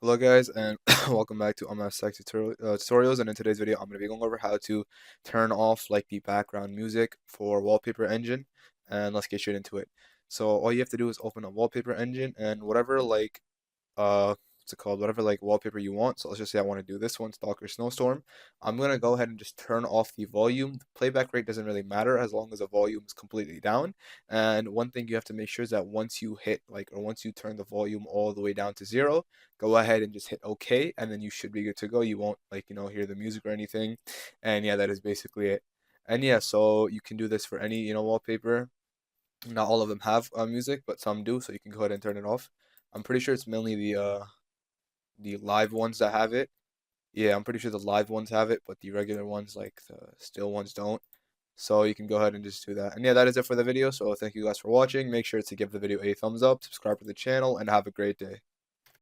Hello guys and welcome back to tutorials, and in today's video I'm going to be going over how to turn off like the background music for Wallpaper Engine, and let's get straight into it. So all you have to do is open up Wallpaper Engine and whatever what's it called, whatever like wallpaper you want. So let's just say I want to do this one, Stalker Snowstorm. I'm gonna go ahead and just turn off the volume. The playback rate doesn't really matter as long as the volume is completely down. And one thing you have to make sure is that once you hit or once you turn the volume all the way down to zero, go ahead and just hit OK, and then you should be good to go. You won't hear the music or anything. And yeah, that is basically it. And yeah, so you can do this for any wallpaper. Not all of them have music, but some do, so you can go ahead and turn it off. I'm pretty sure it's mainly the live ones that have it. Yeah, I'm pretty sure the live ones have it, but the regular ones, like the still ones, don't. So you can go ahead and just do that. And yeah, that is it for the video. So thank you guys for watching. Make sure to give the video a thumbs up, subscribe to the channel, and have a great day.